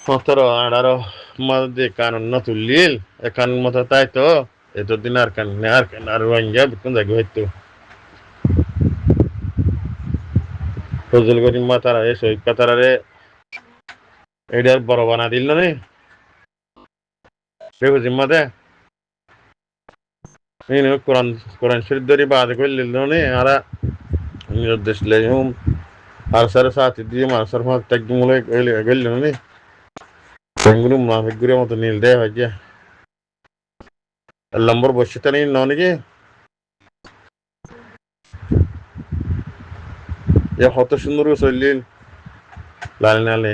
সতেরো আঠারো মধ্যে কানুন না তুললিল এ কানুন মতো তাই তো এতদিন আর কান আর রোহিঙ্গা বিকুন জায়গা হইতো ফজল করিম মাতারা এ শহীদ কাতারারে এটার বড় বানা দিল না বেগু জিম্মাতে কোরআন কোরআন শরীফ ধরে বাদ করে দিল না আর নির্দেশ লেহুম আর সারে সাথে দিয়ে মানুষের ফাঁক ত্যাগ মূলে গেল না বেঙ্গুলো মুনাফিক গুড়ের মতো নীল দেয় হয় যে লম্বর বসে নেই নাকি এ কত সুন্দর চললিল লাল নালে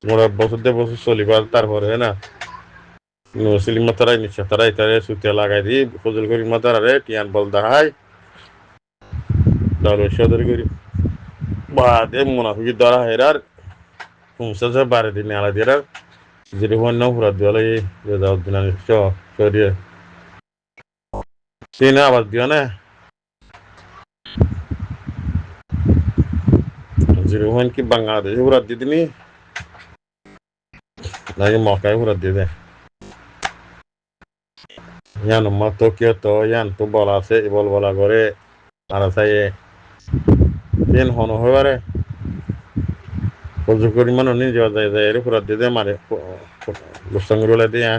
মোরা বছর দে বছর চলিবার তারপরে না মুসলিম মাতারাই নিচ্ছে তারাই তারে সুতিয়া লাগাই দি ফজল করি মাতারে টিয়ান বল দাহাই ডাল সদর করি বাদে মুনাফিকি ধরা হেরার হুমসা বারে দিন আলা দিয়ে যেটা অন্য পুরা দিওয়ালে দিন সরিয়ে তিন আবার দিও না যেরকম কি বাংলাদেশে পুরা দিয়ে দিনি নাকি মকায় পুরা দিয়ে দেয় ইয়ান মা টোকিও তো ইয়ান তো বলা আছে বলা করে আর চাই তিন হন হয়ে প্রচুর পরিমাণ নিয়ে যাওয়া যায় যায় এর পুরা দিয়ে দেয় মারে গোসাঙ্গুলা দিয়ে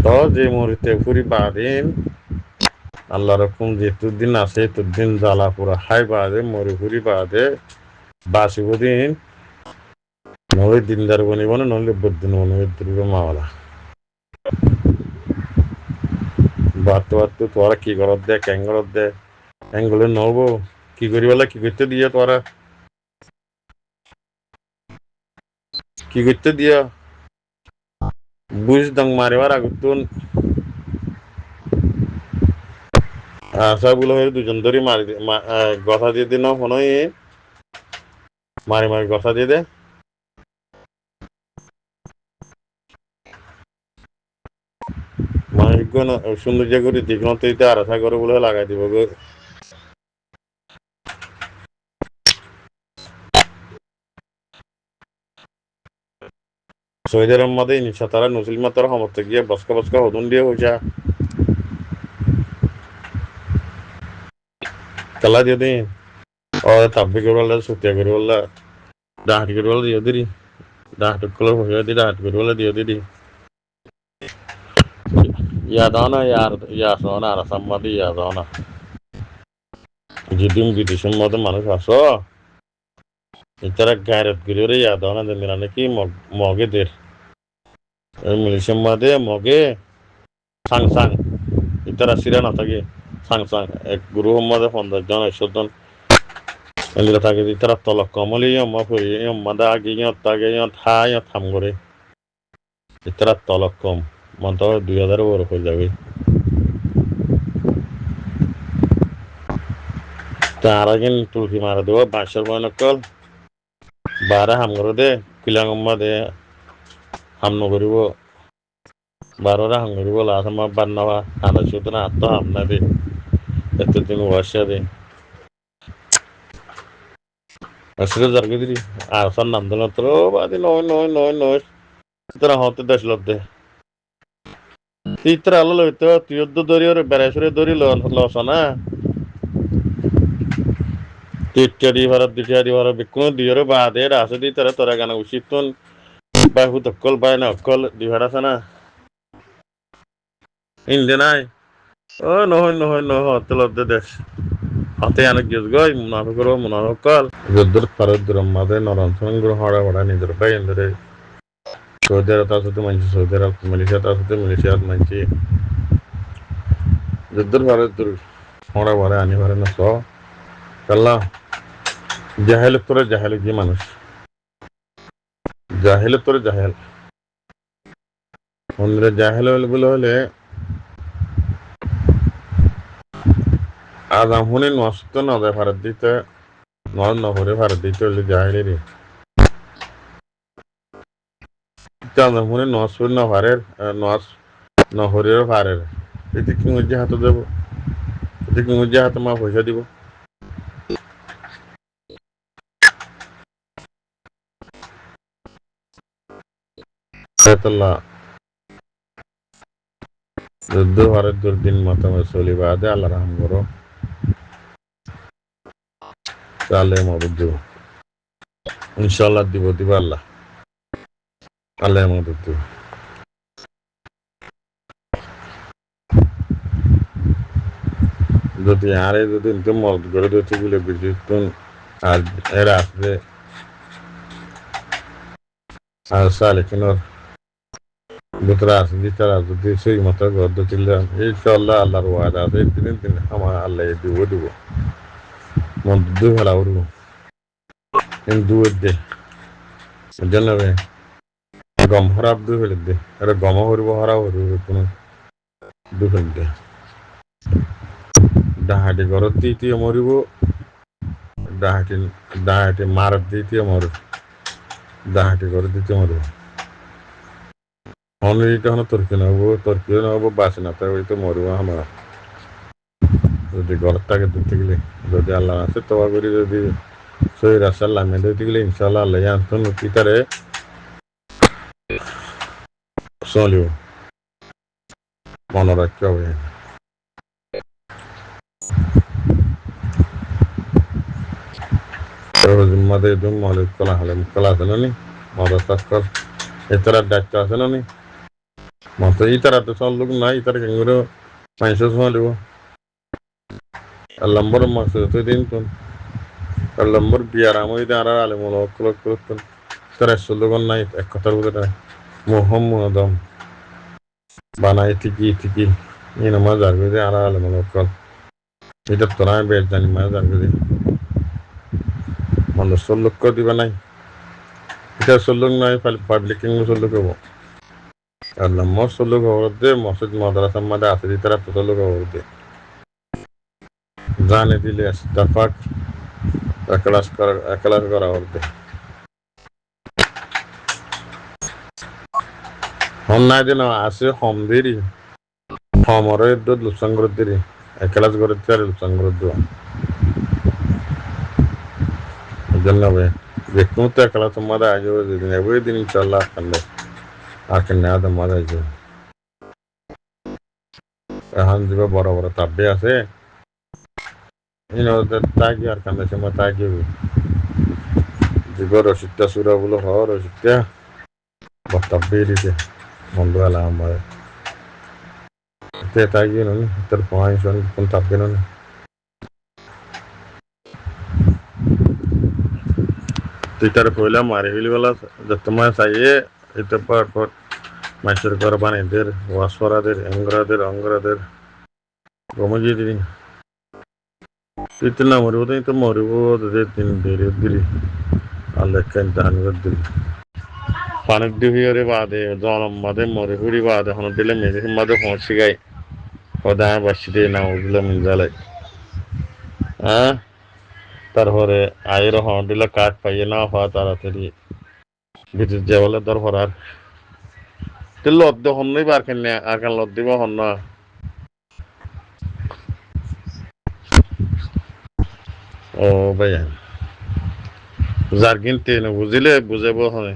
তো যে মুহূর্তে পুরি বাদিন আল্লাহ রকম যে দিন আছে দিন জ্বালা পুরা হাই বাদে মরি পুরি বাদে বাসিব দিন নলে দিনদার বনিব না নলে বদিন বনিব মাওলা বাত তোরা কি করত দে ক্যাঙ্গরত দে অ্যাঙ্গুলে নব কি করি বলে কি করতে দিয়ে তোরা কি করতে দিয়া বুঝ দং মারিবার আগুতুন সবগুলো হয়ে দুজন ধরে মারি গথা দিয়ে দিন হনই মারি মারি গথা দিয়ে দে মানুষ সৌন্দর্য করে দিকে আর আশা করে বলে লাগাই দিব গো সৌদির মধ্যে নিশা তারা মুসলিম তারা সমর্থক গিয়ে বসকা হদুন দিয়ে হয়েছে কালা দিয়ে দিন ও তাব্বি করে বললে সুতিয়া করে বললে ডাহাটি করে বলে দিয়ে দিদি ডাহাট কলর হয়ে দি ডাহাট করে বলে দিয়ে দিদি ইয়া দাও না ইয়া আসো না আর সাম্মাদি ইয়া দাও না যদি বিদেশের মধ্যে মানুষ আসো এছাড়া গায়রত করে ইয়া দাও না দেন নাকি মগে দের মিলিশের মধ্যে মগে সাং সাং ইতারা সিরা না থাকে সাং সাং এক গুরু মধ্যে 50 জন 100 জন এলিরা থাকে ইতারা তলক কমলি মা ফুরি মাদা আগে তাগে থাই থাম করে ইতারা তলক কম মন্ত 2000 ওর হয়ে যাবে তার আগে তুলসী মারা দেবো বাঁশের বনকল বারে হাম করে দে কিলাং দে হাম নকরিব বারোরা হাম করিব লাস্ট আমার বান্নাবা আনা শুধু না আত্ম হাম না দে এতদিন বসে দে আসলে জারগে দিদি আর সার নাম দিল তোর বাদি নয় তোরা হতে দেশ লব্ধে তুই তোর আলো লইতো তুই দরি ওর বেড়াইছরে দরি লস না টিটি ভারত দিটি ভারত বিকুন দিয়রে বাদে আছে দি তোরা গানা উচিত বাই হুত অকল বাই না অকল দিভার আছে না ইন্দে নাই ও নহয় হতে লব্ধে দেশ হাতে অনেক গেছ গই মুনাফিক কল যদ্দুর ফারুদ রম্মাদে নরঞ্জন গ্রহ হড়া নিজের ভাই এন্দরে সৌদি আরব আসতে মানছি সৌদি আরব মালয়েশিয়া আসতে মালয়েশিয়াত মানছি যদ্দুর ফারুদ হড়া আনি পারে না সব কাল্লা জাহেল তোরে জাহেল যে মানুষ তোরে জাহেল মন্দিরে জাহেল হলে আজ আমনে নষ্ট না দেয় ভারত দিতে নহরে ভারত দিতে হলে জাহেলেরই মনে নষ্ট না ভারের নহরের ভারের এতে কি মধ্যে হাতে দেবো এতে কি মধ্যে হাতে মা পয়সা দিব Ayatullah যুদ্ধ ভারত দুর্দিন মাতামে চলি বাদে আল্লাহ রহম করো তাহলে মদত দিব ইনশাল্লাহ দিব আল্লাহ আল্লাহ মদত দিব যদি আরে যদি ইনতে মদত করে দিতে বলে বিদ্যুৎ আর এরা আসবে আর সালেকিনোর ভিতরে আসবে তারা যদি সেই মতো গদ্দ ছিল ইনশাল্লাহ আল্লাহর ওয়াদা আছে দিন আমার আল্লাহ দিব মদত ফেলা করবো কিন্তু দে জানাবে গম হরাব দু ফেলে দে আরে গম হরিব হরাব হরিব কোনো দু ফেলে দে ডাহাটি ঘরত দিয়ে মরিব ডাহাটি মারত দিয়ে মরিব ডাহাটি ঘরত দিতে মরিব অনরিটা হলো তর্কিও নহব বাঁচে না তাই ওই তো মরিব আমার যদি ঘরের টাকে দিতে গেলে যদি আল্লাহ আছে তোবা করি যদি সহি রাস্তার লামিয়ে দিতে গেলে ইনশাল্লাহ আল্লাহ আনতন পিতারে চলিব মনে রাখতে হবে জিম্মাদের একদম মৌলিক কলা হলে কলা আছে না মদস্তাস্কর এতারার দায়িত্ব আছে না মতো ইতারা তো সব লোক নাই ইতারা কেন মানুষ চলিব আর লম্বর মাস দিন তুন আর লম্বর বিয়ার আমি আর আলে মূল তারা লোক নাই এক কথার ভিতরে মোহাম্মদম বানাই ঠিকই মা যার গেছে আর আলে মূল এটা তোরা বেশ জানি মা যার গেছে মানুষ লক্ষ দিবা নাই এটা চলুক নাই পাবলিক চলুক হবো আর নম্বর চলুক খবর দে মসজিদ মাদ্রাসার মধ্যে আছে তারা চলুক খবর দে জানে দিলে ইস্তাফাক একলাস করা হতে হম নাই দিন আছে হম দেরি হমর লুসাঙ্গর দেরি একলাস করে আর লুসাঙ্গর দেওয়া জন্য দেখুন তো একলাস মধ্যে আজ ওই দিন ইনশাল্লাহ কান্দে আকেন না আদম মধ্যে আজ এখন দিবে বড় বড় তাব্বে আছে তাকি আর কান্দে সময় তাকি দিবে রসিদটা সুরা বলো হ রসিদটা বক্তব্যে দিতে বন্ধু আলা আমার তাকি নি তোর পয়েন্ট কোন তাব্বে না তুই তার কইলা মারি হইলি বলা যত মাস চাইয়ে এটা পর মাছের ঘর বানাইদের ওয়াসরাদের অঙ্গরাদের গমজি দিদি তুই তো না মরিব তুই তো মরিব দিন দিলি আল্লাহ কেন ধান দিলি পানির দিহিরে বাদে জনম বাদে মরে হুড়ি বাদে হন দিলে মেডিসিন বাদে পৌঁছে গাই সদায় বাসি দিয়ে না ওগুলো মিল হ্যাঁ তারপরে আয়ের হন দিলে কাঠ পাইয়ে না হওয়া তাড়াতাড়ি ভিতর যে বলে তোর হরার তুই লদ্দ হন নই বার কেন আর কেন লদ দিব হন না ও ভাইয়া যার কিনতে বুঝিলে বুঝাবো হয়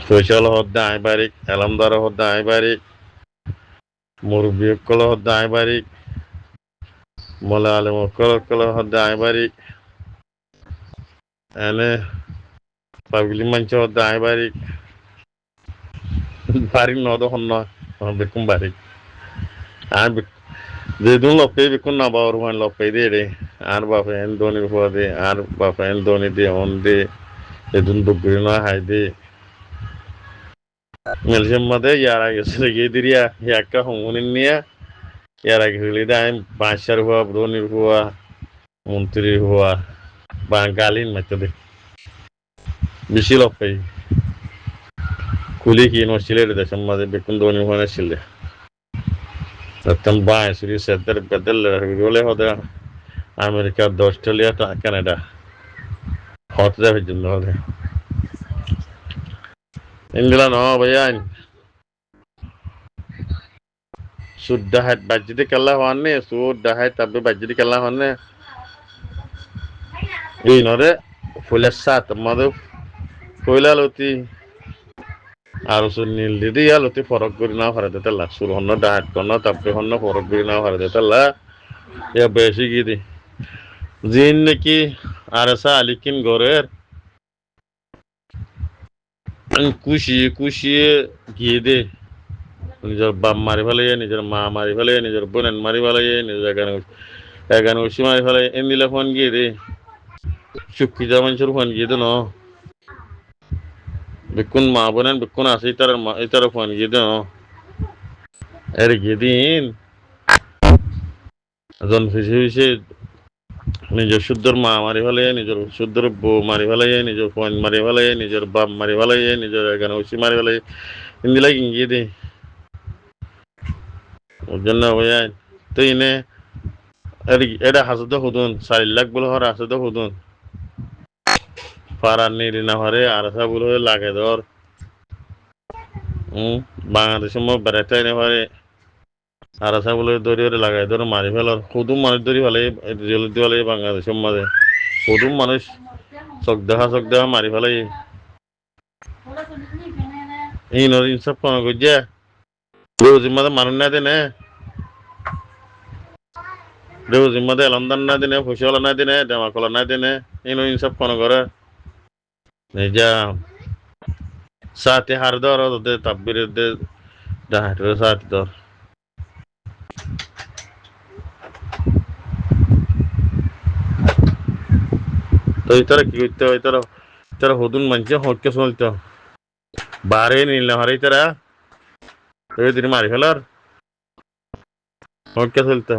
ফৈসল হদ্দে আই বারিক এলামদার হদ্দে আই বারিক মুরব্বী কল হদ্দে আই বারিক মোলা আলম কল হদ্দে আই বারিক এনে পাবলি মাঞ্চ হদ্দে আই বারিক বারিক নদ হন বেকুম বারিক আর যেদিন লপে বেকুন না বাবার মান লপে দে রে আর বাপে এন ধনির হওয়া দে আর বাপে এন ধনি দে অন দে এদিন দুপুরি না হাই দে মেলসিয়াম মাদে ইয়ারা গেছে গিয়ে দিরিয়া একটা হমুনিন নিয়ে ইয়ারা গেলি দেয় বাঁচার হওয়া ব্রনির হওয়া মন্ত্রীর হওয়া বা গালিন মাইতে দে বেশি লপে কুলি কি নছিলে দেশের মাঝে বেকুন ধনি হওয়া ছিলে বাঁ সুরি সেদের বেদল বলে হতে আমেরিকা অস্ট্রেলিয়া কানাডা হতে যাবে জন্য হতে England no bayan sudah hat bajdi kalah wanne sudah hat tapi bajdi kalah wanne ini nore full sat madu কইলা লতি আর নীল দিদি লতি ফরক করি না হারাতে তাল্লা সুর হন্ন ডাহাত কন্ন তাপরে হন্ন ফরক করি না হারাতে তাল্লা ইয়া বেশি গিয়ে জিন নাকি আর আসা আলিকিন গরের কুশিয়ে কুশিয়ে গিয়ে দে নিজের বাপ মারি ফেলে নিজের মা মারি ফেলে নিজের বোনের মারি ফেলে নিজের এগান উসি মারি ফেলে এন দিলে ফোন গিয়ে দে চুক্কি যা মানুষের ফোন গিয়ে দে ন বেকুন মা বোনেন বেকুন আছে ইতার ফোন গিয়ে দে ন এর গিয়ে দিন জন ফিসে ফিসে নিজের শুদ্ধর মা মারি ফেলে নিজের শুদ্ধর বউ মারি ফেলে নিজের ফোন মারি ফেলে নিজের বাপ মারি ফেলে নিজের এগান উসি মারি ফেলে এন দিলে গিয়ে দে ওর জন্য ভাইয়া তুই নে এটা হাসতে হুদুন 4 লাখ বলে হর হাসতে হুদুন পারার নিরি না হরে আর সা বলে লাগে ধর বাংলাদেশের মধ্যে বেড়াতে এনে পারে আর সা বলে দড়ি ধরে লাগাই ধর মারি ফেলার হুদুম মানুষ ধরি ফেলে জেল দিয়ে ফেলে বাংলাদেশের মাঝে হুদুম মানুষ চোখ দেখা মারি ফেলে এই নর ইনসাফ কোন গজ্জা রোজির মাঝে মানুষ না দেনে রোজির মাঝে এলন্দান না দিনে ফুসলা না দিনে দেমাকলা না দিনে এই নর ইনসাফ কোন করে নিজা সাথে হার ধর ওদের তাব্বিরের দে ডাহাটের সাথে ধর তো ইতারা কি করতে হয় তারা হদুন মানছে হটকে চলতো বারে নিলে হারাই তারা দিন মারি ফেলার হটকে চলতো